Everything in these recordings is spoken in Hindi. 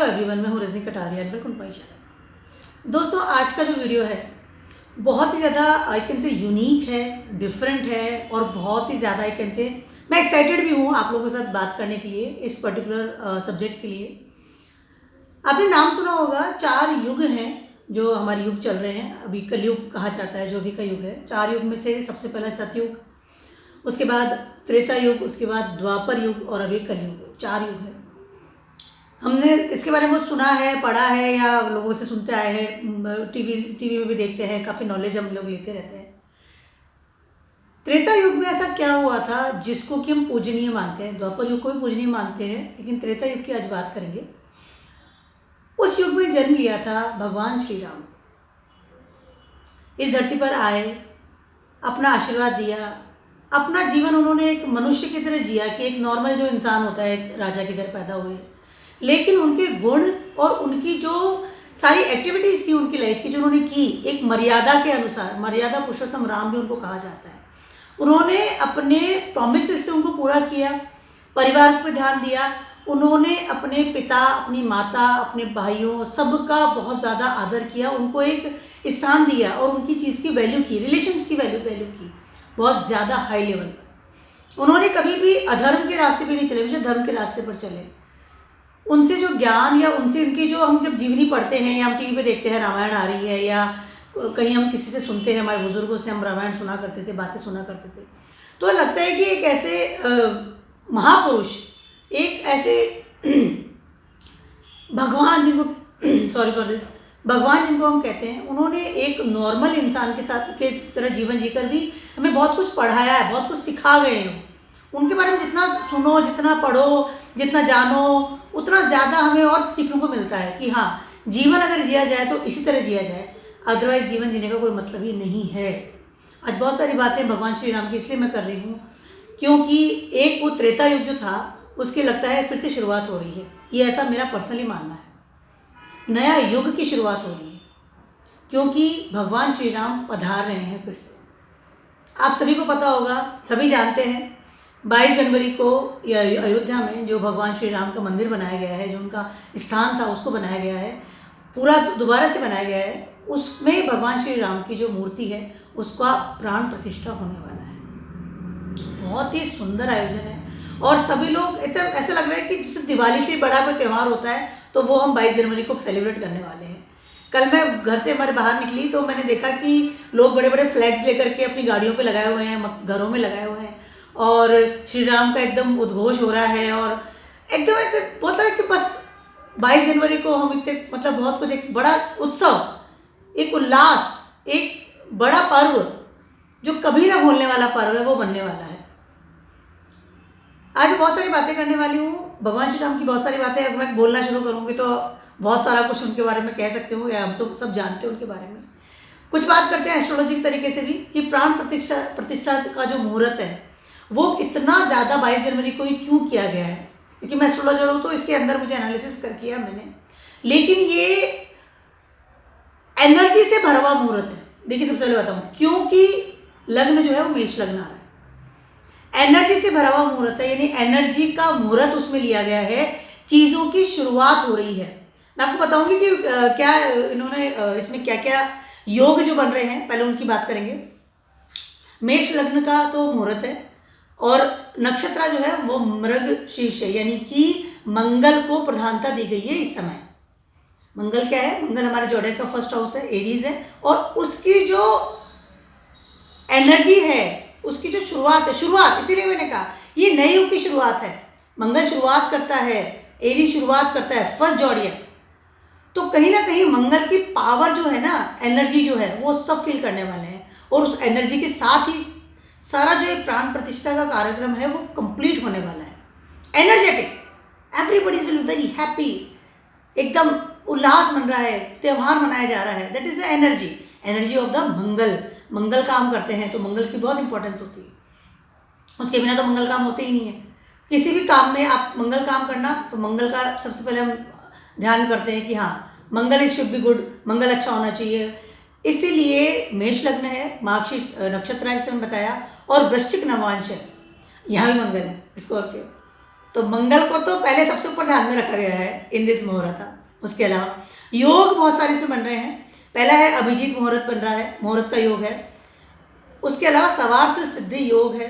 एवरीवन, मैं हूँ Rajni Kataria and welcome to my channel. दोस्तों, आज का जो वीडियो है बहुत ही ज़्यादा आई कैन से यूनिक है, डिफरेंट है और बहुत ही ज़्यादा आई कैन से मैं एक्साइटेड भी हूँ आप लोगों के साथ बात करने के लिए इस पर्टिकुलर सब्जेक्ट के लिए। आपने नाम सुना होगा, 4 युग हैं जो हमारे युग चल रहे हैं। अभी कलयुग कहा जाता है जो अभी का युग है। 4 युग में से सबसे पहला सतयुग, उसके बाद त्रेता युग, उसके बाद द्वापर युग और अभी कलयुग। 4 युग है। हमने इसके बारे में सुना है, पढ़ा है या लोगों से सुनते आए हैं, टीवी में भी देखते हैं, काफ़ी नॉलेज हम लोग लेते रहते हैं। त्रेता युग में ऐसा क्या हुआ था जिसको कि हम पूजनीय मानते हैं। द्वापर युग को भी पूजनीय मानते हैं, लेकिन त्रेता युग की आज बात करेंगे। उस युग में जन्म लिया था भगवान श्री राम। इस धरती पर आए, अपना आशीर्वाद दिया, अपना जीवन उन्होंने एक मनुष्य की तरह जिया कि एक नॉर्मल जो इंसान होता है, एक राजा के घर पैदा हुए, लेकिन उनके गुण और उनकी जो सारी एक्टिविटीज़ थी उनकी लाइफ की जो उन्होंने की, एक मर्यादा के अनुसार, मर्यादा पुरुषोत्तम राम भी उनको कहा जाता है। उन्होंने अपने प्रोमिसेस से उनको पूरा किया, परिवार पर ध्यान दिया, उन्होंने अपने पिता, अपनी माता, अपने भाइयों सबका बहुत ज़्यादा आदर किया, उनको एक स्थान दिया और उनकी चीज़ की वैल्यू की, रिलेशंस की वैल्यू की बहुत ज़्यादा हाई लेवल पर। उन्होंने कभी भी अधर्म के रास्ते पे नहीं चले, हमेशा धर्म के रास्ते पर चले। उनसे जो ज्ञान या उनसे उनकी जो हम जब जीवनी पढ़ते हैं या हम टीवी पे देखते हैं, रामायण आ रही है या कहीं हम किसी से सुनते हैं, हमारे बुजुर्गों से हम रामायण सुना करते थे, बातें सुना करते थे, तो लगता है कि एक ऐसे महापुरुष, एक ऐसे भगवान जिनको सॉरी फॉर दिस, भगवान जिनको हम कहते हैं, उन्होंने एक नॉर्मल इंसान के साथ के तरह जीवन जीकर भी हमें बहुत कुछ पढ़ाया है, बहुत कुछ सिखा गए हैं। उनके बारे में जितना सुनो, जितना पढ़ो, जितना जानो, उतना ज़्यादा हमें और सीखने को मिलता है कि हाँ, जीवन अगर जिया जाए तो इसी तरह जिया जाए, अदरवाइज़ जीवन जीने का कोई मतलब ही नहीं है। आज बहुत सारी बातें भगवान श्री राम की इसलिए मैं कर रही हूँ क्योंकि एक वो त्रेता युग जो था उसकी लगता है फिर से शुरुआत हो रही है। ये ऐसा मेरा पर्सनली मानना है। नया युग की शुरुआत हो रही है क्योंकि भगवान श्री राम पधार रहे हैं फिर से। आप सभी को पता होगा, सभी जानते हैं, 22 जनवरी को अयोध्या में जो भगवान श्री राम का मंदिर बनाया गया है, जो उनका स्थान था उसको बनाया गया है, पूरा दोबारा से बनाया गया है। उसमें भगवान श्री राम की जो मूर्ति है उसका प्राण प्रतिष्ठा होने वाला है। बहुत ही सुंदर आयोजन है और सभी लोग एकदम ऐसा लग रहा है कि जैसे दिवाली से बड़ा कोई त्यौहार होता है तो वो हम 22 जनवरी को सेलिब्रेट करने वाले हैं। कल मैं घर से हमारे बाहर निकली तो मैंने देखा कि लोग बड़े बड़े फ्लैग्स लेकर के अपनी गाड़ियों पे लगाए हुए हैं, घरों में लगाए हुए हैं और श्री राम का एकदम उद्घोष हो रहा है और एकदम ऐसे बोलता है कि बस 22 जनवरी को हम इतने मतलब बहुत कुछ, एक बड़ा उत्सव, एक उल्लास, एक बड़ा पर्व जो कभी ना भूलने वाला पर्व है वो बनने वाला है। आज बहुत सारी बातें करने वाली हूँ भगवान श्री राम की। बहुत सारी बातें अगर मैं बोलना शुरू करूँगी तो बहुत सारा कुछ उनके बारे में कह सकते हो या हम सब जानते हैं उनके बारे में। कुछ बात करते हैं एस्ट्रोलॉजी के तरीके से भी कि प्राण प्रतिष्ठा का जो मुहूर्त है वो इतना ज़्यादा 22 जनवरी को ही क्यों किया गया है, क्योंकि मैं एस्ट्रोलॉजर हूँ तो इसके अंदर मुझे एनालिसिस कर किया मैंने। लेकिन ये एनर्जी से भरा हुआ मुहूर्त है। देखिए, सबसे पहले बताऊँ, क्योंकि लग्न जो है वो मेष लग्न आ रहा है, एनर्जी से भरा हुआ मुहूर्त है, यानी एनर्जी का मुहूर्त उसमें लिया गया है, चीज़ों की शुरुआत हो रही है। मैं आपको बताऊंगी कि क्या इन्होंने इसमें क्या क्या योग जो बन रहे हैं, पहले उनकी बात करेंगे। मेष लग्न का तो मुहूर्त है और नक्षत्र जो है वो मृगशीर्ष है, यानी कि मंगल को प्रधानता दी गई है इस समय। मंगल क्या है? मंगल हमारे जोड़े का फर्स्ट हाउस है, एरीज है, और उसकी जो एनर्जी है, उसकी जो शुरुआत है, शुरुआत इसीलिए मैंने कहा ये नए युग की शुरुआत है। मंगल शुरुआत करता है, एरीज शुरुआत करता है फर्स्ट जोड़िया, तो कहीं ना कहीं मंगल की पावर जो है ना, एनर्जी जो है वो सब फील करने वाले हैं और उस एनर्जी के साथ ही सारा जो एक प्राण प्रतिष्ठा का कार्यक्रम है वो कंप्लीट होने वाला है। Energetic, everybody will very happy, एकदम उल्लास मन रहा है, त्यौहार मनाया जा रहा है। That is the energy, energy of the Mangal. Mangal काम करते हैं तो मंगल की बहुत इंपॉर्टेंस होती है, उसके बिना तो मंगल काम होते ही नहीं है। किसी भी काम में आप मंगल काम करना तो मंगल का सबसे पहले हम ध्यान करते हैं कि हाँ, मंगल इज शुड बी गुड, मंगल अच्छा होना चाहिए। इसीलिए मेष लग्न है, मार्गशीर्ष नक्षत्र है, इससे मैंने बताया, और वृश्चिक नवांश है, यहाँ भी मंगल है, स्कॉर्पियो। तो मंगल को तो पहले सबसे ऊपर ध्यान में रखा गया है इन दिस मुहूर्त। उसके अलावा योग बहुत सारे इसमें बन रहे हैं। पहला है अभिजीत मुहूर्त बन रहा है, मुहूर्त का योग है। उसके अलावा सर्वार्थ सिद्धि योग है,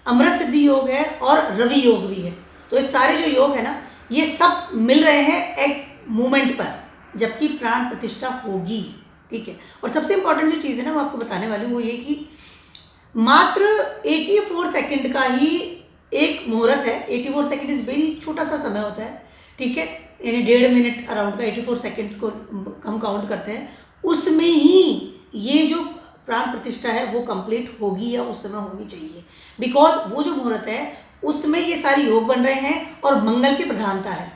अमृत सिद्धि योग है और रवि योग भी है। तो ये सारे जो योग है ना, ये सब मिल रहे हैं एक मोमेंट पर जबकि प्राण प्रतिष्ठा होगी। ठीक है। और सबसे इंपॉर्टेंट जो चीज़ है ना, वो आपको बताने वाली हूँ, वो ये कि मात्र 84 सेकंड का ही एक मुहूर्त है। 84 सेकंड इज़ वेरी छोटा सा समय होता है। ठीक है, यानी 1.5 मिनट अराउंड का 84 सेकंड्स को हम काउंट करते हैं। उसमें ही ये जो प्राण प्रतिष्ठा है वो कंप्लीट होगी या उस समय होनी चाहिए, बिकॉज वो जो मुहूर्त है उसमें ये सारे योग बन रहे हैं और मंगल की प्रधानता है।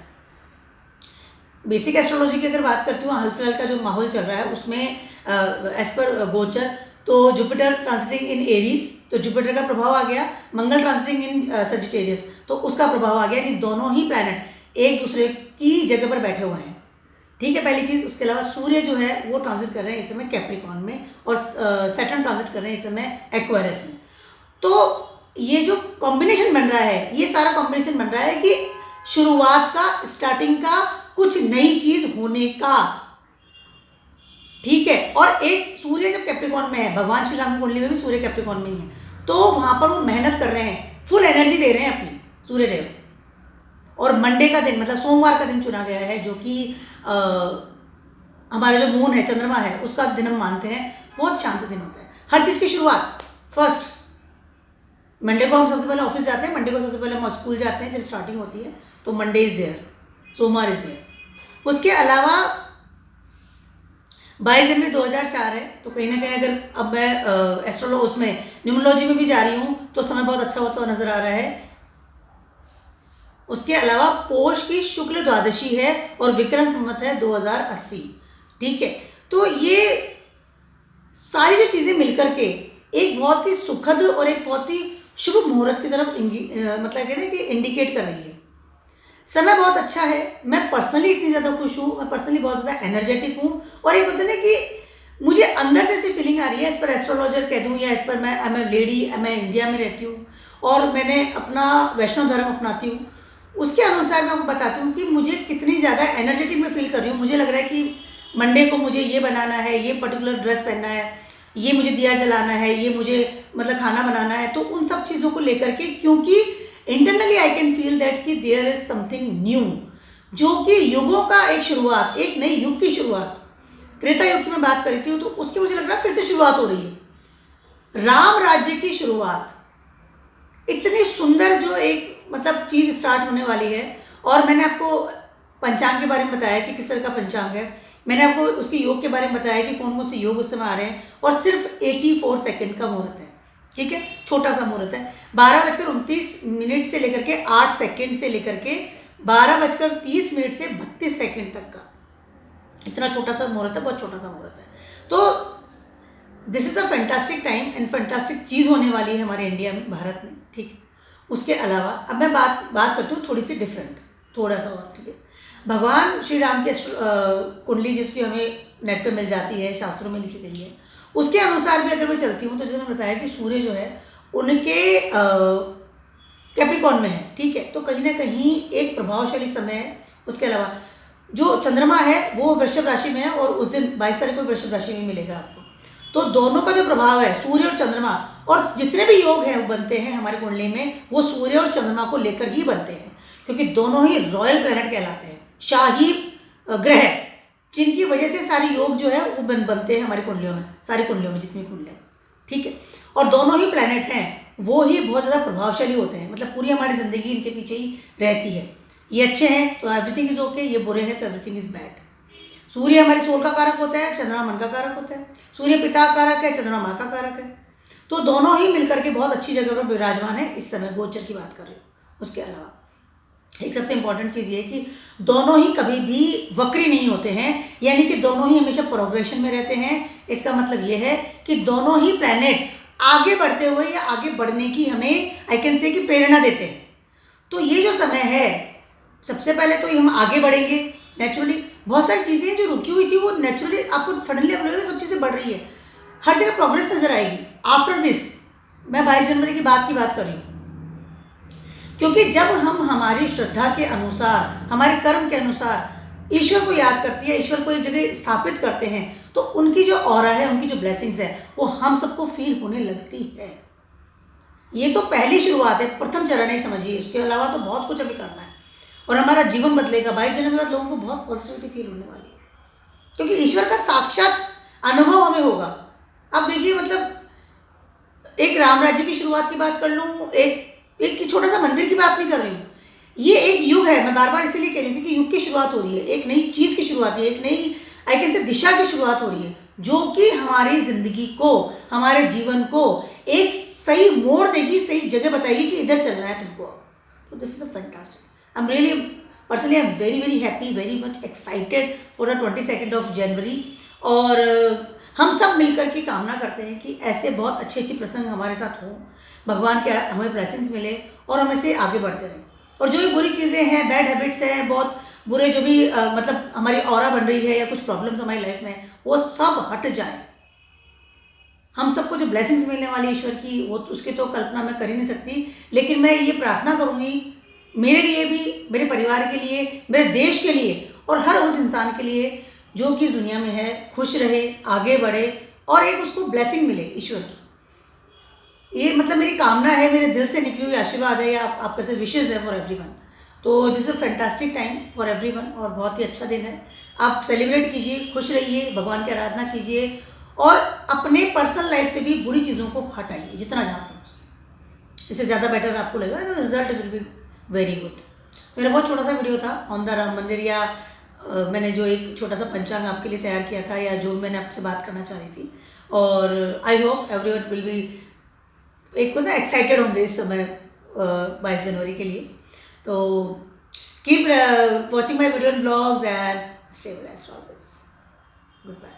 बेसिक एस्ट्रोलॉजी की अगर बात करती हूँ, हाल फिलहाल का जो माहौल चल रहा है उसमें एज पर गोचर तो जुपिटर ट्रांसिटिंग इन एरीज, तो जुपिटर का प्रभाव आ गया। मंगल ट्रांसिटिंग इन सजिटेरियस, तो उसका प्रभाव आ गया। यानी दोनों ही प्लैनेट एक दूसरे की जगह पर बैठे हुए हैं। ठीक है, पहली चीज़। उसके अलावा सूर्य जो है वो ट्रांजिट कर रहे हैं इस समय कैप्रिकॉन में और सैटर्न ट्रांजिट कर रहे हैं इस समय एक्वेरियस में। तो ये जो कॉम्बिनेशन बन रहा है, ये सारा कॉम्बिनेशन बन रहा है कि शुरुआत का, स्टार्टिंग का, कुछ नई चीज होने का। ठीक है। और एक सूर्य जब कैप्रिकॉन में है, भगवान श्री राम की कुंडली में भी सूर्य कैप्रिकॉन में ही है, तो वहां पर वो मेहनत कर रहे हैं, फुल एनर्जी दे रहे हैं अपनी सूर्यदेव। और मंडे का दिन मतलब सोमवार का दिन चुना गया है, जो कि हमारा जो मून है, चंद्रमा है, उसका दिन हम मानते हैं। बहुत शांत दिन होता है। हर चीज़ की शुरुआत फर्स्ट मंडे को हम सबसे पहले ऑफिस जाते हैं, मंडे को सबसे पहले हम स्कूल जाते हैं जब स्टार्टिंग होती है, तो मंडे इज़ देयर, सोमवार इज़ देयर। उसके अलावा 22 जनवरी 2004 है, तो कहीं ना कहीं अगर अब मैं एस्ट्रोलॉ उसमें न्यूमरोलॉजी में भी जा रही हूँ तो समय बहुत अच्छा होता हुआ नजर आ रहा है। उसके अलावा पोष की शुक्ल द्वादशी है और विक्रम संवत है 2080। ठीक है, तो ये सारी जो चीज़ें मिलकर के एक बहुत ही सुखद और एक बहुत ही शुभ मुहूर्त की तरफ मतलब कहते हैं कि इंडिकेट कर रही है। समय बहुत अच्छा है। मैं पर्सनली इतनी ज़्यादा खुश हूँ, मैं पर्सनली बहुत ज़्यादा एनर्जेटिक हूँ। और एक होता है ना कि मुझे अंदर से ऐसी फीलिंग आ रही है, इस पर एस्ट्रोलॉजर कह दूँ या इस पर मैं लेडी, मैं इंडिया में रहती हूँ और मैंने अपना वैष्णव धर्म अपनाती हूँ, उसके अनुसार मैं आपको बताती हूँ कि मुझे कितनी ज़्यादा एनर्जेटिक मैं फील कर रही हूँ। मुझे लग रहा है कि मंडे को मुझे ये बनाना है, ये पर्टिकुलर ड्रेस पहनना है, ये मुझे दिया जलाना है, ये मुझे मतलब खाना बनाना है। तो उन सब चीज़ों को लेकर के, क्योंकि internally I can feel that कि देयर इज समथिंग न्यू, जो कि युगों का एक शुरुआत, एक नई युग की शुरुआत। त्रेता युग की मैं बात करती हूँ तो उसकी मुझे लग रहा है फिर से शुरुआत हो रही है। राम राज्य की शुरुआत, इतनी सुंदर जो एक मतलब चीज़ स्टार्ट होने वाली है। और मैंने आपको पंचांग के बारे में बताया कि किस तरह का पंचांग है। मैंने आपको उसके योग के बारे में बताया कि कौन कौन से योग उस समय आ रहे हैं। और सिर्फ 84 सेकंड का मुहूर्त है। ठीक है, छोटा सा मुहूर्त है। 12:29 से लेकर के 8 सेकंड से लेकर के 12:30 से 32 सेकंड तक का इतना छोटा सा मुहूर्त है, बहुत छोटा सा मुहूर्त है। तो this is a fantastic time and fantastic चीज़ होने वाली है हमारे इंडिया में, भारत में। ठीक है, उसके अलावा अब मैं बात करती हूँ थोड़ी सी डिफरेंट, थोड़ा सा और। ठीक है, भगवान श्री राम की कुंडली जिसकी हमें नेट पे मिल जाती है, शास्त्रों में लिखी गई है, उसके अनुसार भी अगर मैं चलती हूँ तो जैसे मैंने बताया कि सूर्य जो है उनके कैप्रिकॉन में है। ठीक है, तो कहीं ना कहीं एक प्रभावशाली समय है। उसके अलावा जो चंद्रमा है वो वृषभ राशि में है और उस दिन 22 तारीख को वृषभ राशि में मिलेगा आपको। तो दोनों का जो प्रभाव है, सूर्य और चंद्रमा, और जितने भी योग हैं वो बनते हैं हमारी कुंडली में, वो सूर्य और चंद्रमा को लेकर ही बनते हैं, क्योंकि दोनों ही रॉयल प्लैनेट कहलाते हैं, शाही ग्रह, जिनकी वजह से सारी योग जो है वो बनते हैं हमारी कुंडलियों में, सारी कुंडलियों में जितनी कुंडलियाँ। ठीक है, और दोनों ही प्लैनेट हैं वो ही बहुत ज़्यादा प्रभावशाली होते हैं, मतलब पूरी हमारी ज़िंदगी इनके पीछे ही रहती है। ये अच्छे हैं तो एवरीथिंग इज़ ओके, ये बुरे हैं तो एवरीथिंग इज़ बैड। सूर्य हमारे सोल का कारक होता है, चंद्रमा मन का कारक होता है। सूर्य पिता का कारक है, चंद्रमा माँ का कारक है। तो दोनों ही मिलकर के बहुत अच्छी जगह पर विराजमान है इस समय, गोचर की बात कर रही हूँ। उसके अलावा एक सबसे इंपॉर्टेंट चीज़ ये है कि दोनों ही कभी भी वक्री नहीं होते हैं, यानी कि दोनों ही हमेशा प्रोग्रेशन में रहते हैं। इसका मतलब ये है कि दोनों ही प्लैनेट आगे बढ़ते हुए या आगे बढ़ने की हमें आई कैन से कि प्रेरणा देते हैं। तो ये जो समय है, सबसे पहले तो हम आगे बढ़ेंगे नेचुरली। बहुत सारी चीज़ें जो रुकी हुई थी वो नेचुरली आपको सडनली आप लगेगा सब चीज़ें बढ़ रही है, हर जगह प्रोग्रेस नजर आएगी। आफ्टर दिस मैं 22 जनवरी की बात कर रही हूँ, क्योंकि जब हम हमारी श्रद्धा के अनुसार, हमारे कर्म के अनुसार ईश्वर को याद करती है, ईश्वर को एक जगह स्थापित करते हैं, तो उनकी जो ऑरा है, उनकी जो ब्लेसिंग्स है, वो हम सबको फील होने लगती है। ये तो पहली शुरुआत है, प्रथम चरण है समझिए। उसके अलावा तो बहुत कुछ अभी करना है और हमारा जीवन बदलेगा। 22 जनवरी के बाद लोगों को बहुत पॉजिटिविटी फील होने वाली है, क्योंकि ईश्वर का साक्षात अनुभव हमें होगा। अब देखिए, मतलब एक राम राज्य की शुरुआत की बात कर लूँ, एक छोटा सा मंदिर की बात नहीं कर रही हूँ। ये एक युग है, मैं बार बार इसीलिए कह रही हूँ क्योंकि युग की शुरुआत हो रही है, एक नई चीज़ की शुरुआत है, एक नई आई कैन से दिशा की शुरुआत हो रही है, जो कि हमारी ज़िंदगी को, हमारे जीवन को एक सही मोड़ देगी, सही जगह बताएगी कि इधर चलना है तुमको। तो this is a fantastic. I am really personally I am very very happy, very much excited for the 22 of January. और हम सब मिलकर के कामना करते हैं कि ऐसे बहुत अच्छे अच्छे प्रसंग हमारे साथ हों, भगवान के हमें ब्लेसिंग्स मिले और हम ऐसे आगे बढ़ते रहें। और जो भी बुरी चीज़ें हैं, बैड हैबिट्स हैं, बहुत बुरे जो भी मतलब हमारी ऑरा बन रही है या कुछ प्रॉब्लम्स हमारी लाइफ में, वो सब हट जाए। हम सबको जो ब्लेसिंग्स मिलने वाली ईश्वर की, वो उसकी तो कल्पना मैं कर ही नहीं सकती। लेकिन मैं ये प्रार्थना करूँगी मेरे लिए भी, मेरे परिवार के लिए, मेरे देश के लिए और हर उस इंसान के लिए जो कि इस दुनिया में है, खुश रहे, आगे बढ़े और एक उसको ब्लेसिंग मिले ईश्वर की। ये मतलब मेरी कामना है, मेरे दिल से निकली हुई आशीर्वाद है, या आपका से विशेज़ है फॉर एवरीवन। तो this is fantastic time for everyone और बहुत ही अच्छा दिन है। आप सेलिब्रेट कीजिए, खुश रहिए, भगवान की आराधना कीजिए और अपने पर्सनल लाइफ से भी बुरी चीज़ों को हटाइए जितना चाहते हैं उससे। इससे ज़्यादा बेटर आपको लगेगा तो result will be very good. मेरा बहुत छोटा सा वीडियो था ऑन द राम मंदिर, या मैंने जो एक छोटा सा पंचांग आपके लिए तैयार किया था, या जो मैंने आपसे बात करना चाह रही थी। और I hope everyone will be एक ना एक्साइटेड होंगे इस समय 22 जनवरी के लिए। तो keep watching my video and blogs and stay blessed always. Good bye.